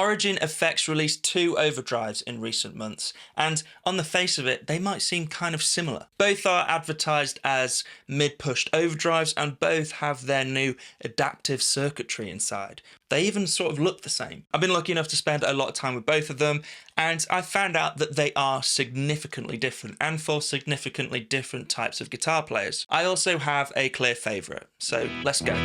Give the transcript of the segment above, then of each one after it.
Origin Effects released 2 overdrives in recent months, and on the face of it, they might seem kind of similar. Both are advertised as mid-pushed overdrives, and both have their new adaptive circuitry inside. They even sort of look the same. I've been lucky enough to spend a lot of time with both of them, and I found out that they are significantly different, and for significantly different types of guitar players. I also have a clear favourite, so let's go.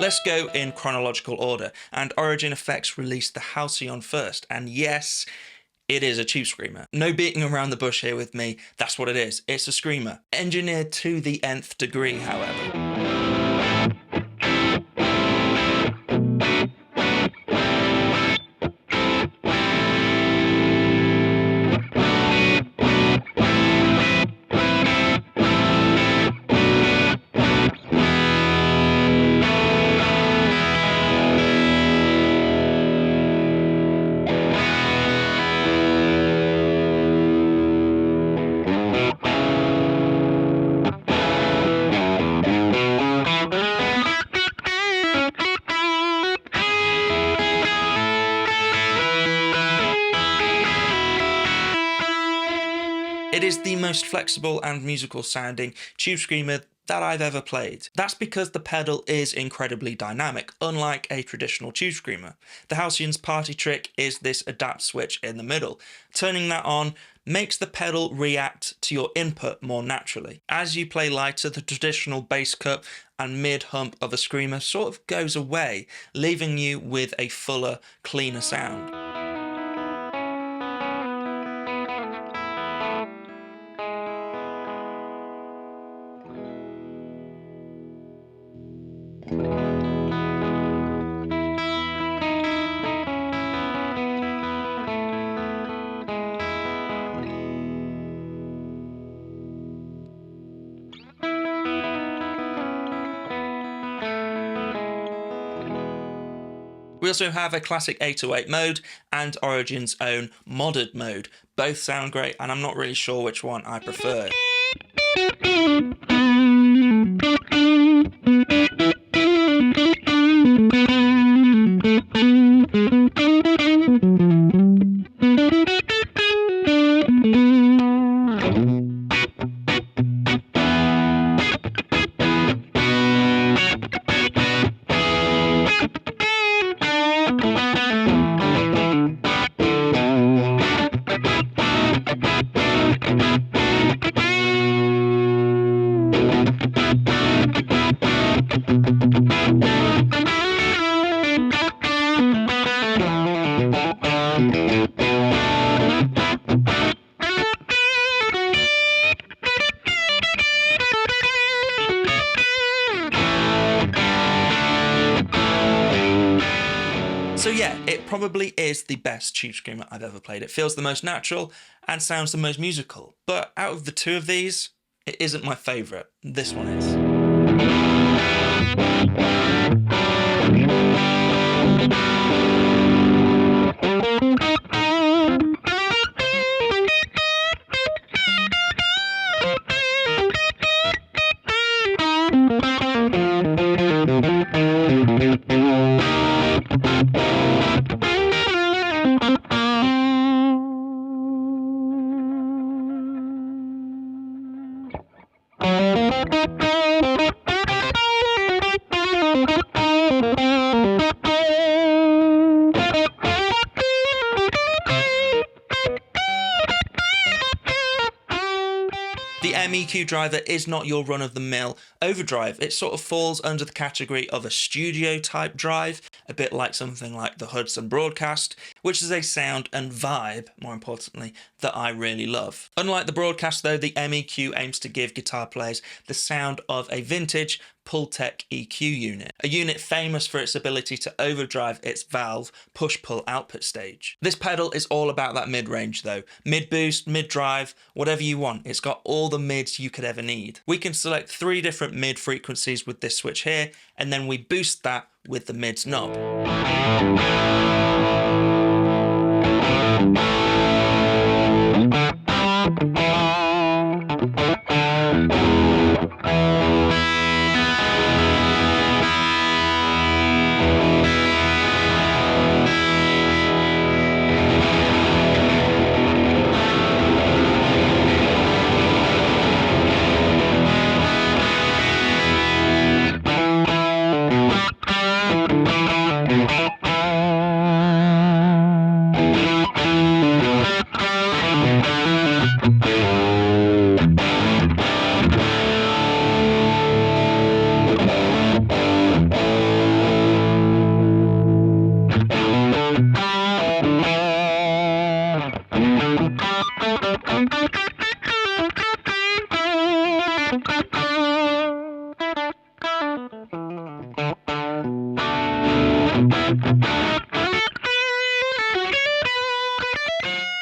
Let's go in chronological order, and Origin Effects released the Halcyon first, and yes, it is a tube screamer. No beating around the bush here with me, that's what it is. It's a screamer. Engineered to the nth degree, however. It is the most flexible and musical sounding tube screamer that I've ever played. That's because the pedal is incredibly dynamic, unlike a traditional tube screamer. The Halcyon's party trick is this adapt switch in the middle. Turning that on makes the pedal react to your input more naturally. As you play lighter, the traditional bass cut and mid-hump of a screamer sort of goes away, leaving you with a fuller, cleaner sound. We also have a classic 808 mode and Origin's own modded mode. Both sound great, and I'm not really sure which one I prefer. So yeah, it probably is the best tube screamer I've ever played. It feels the most natural and sounds the most musical. But out of the two of these, it isn't my favourite. This one is. The M-EQ Driver is not your run-of-the-mill overdrive. It sort of falls under the category of a studio-type drive. a bit like something like the Hudson Broadcast, which is a sound and vibe, more importantly, that I really love. Unlike the Broadcast though, the M-EQ aims to give guitar players the sound of a vintage Pultec EQ unit, a unit famous for its ability to overdrive its valve push-pull output stage. This pedal is all about that mid-range though, mid-boost, mid-drive, whatever you want. It's got all the mids you could ever need. We can select 3 different mid frequencies with this switch here, and then we boost that with the mids knob.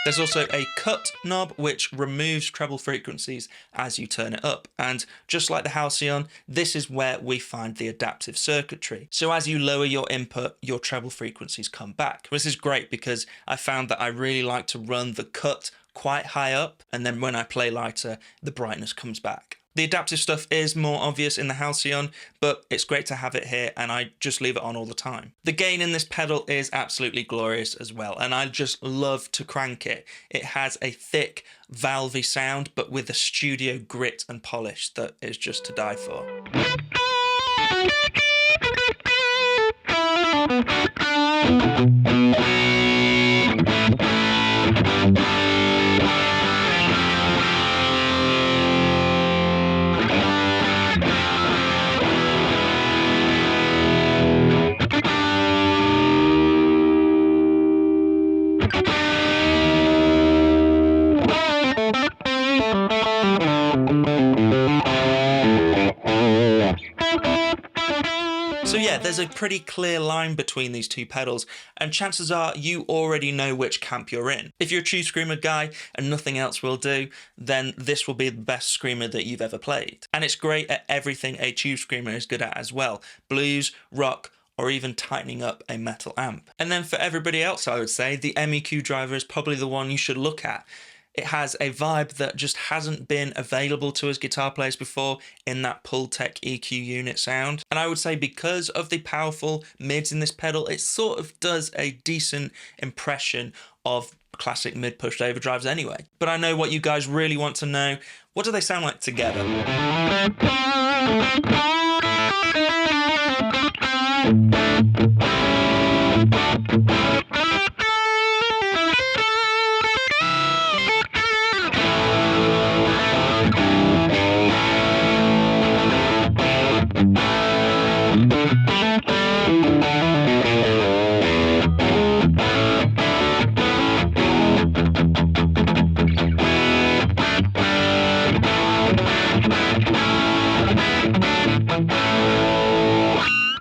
There's also a cut knob which removes treble frequencies as you turn it up, and just like the Halcyon, this is where we find the adaptive circuitry. So as you lower your input, your treble frequencies come back. This is great because I found that I really like to run the cut quite high up, and then when I play lighter, the brightness comes back. The adaptive stuff is more obvious in the Halcyon, but it's great to have it here and I just leave it on all the time. The gain in this pedal is absolutely glorious as well, and I just love to crank it. It has a thick, valvey sound, but with a studio grit and polish that is just to die for. So yeah, there's a pretty clear line between these two pedals, and chances are you already know which camp you're in. If you're a tube screamer guy and nothing else will do, then this will be the best screamer that you've ever played. And it's great at everything a tube screamer is good at as well. Blues, rock, or even tightening up a metal amp. And then for everybody else, I would say the M-EQ Driver is probably the one you should look at. It has a vibe that just hasn't been available to us guitar players before in that Pultec EQ unit sound. And I would say because of the powerful mids in this pedal, it sort of does a decent impression of classic mid-pushed overdrives anyway. But I know what you guys really want to know. What do they sound like together?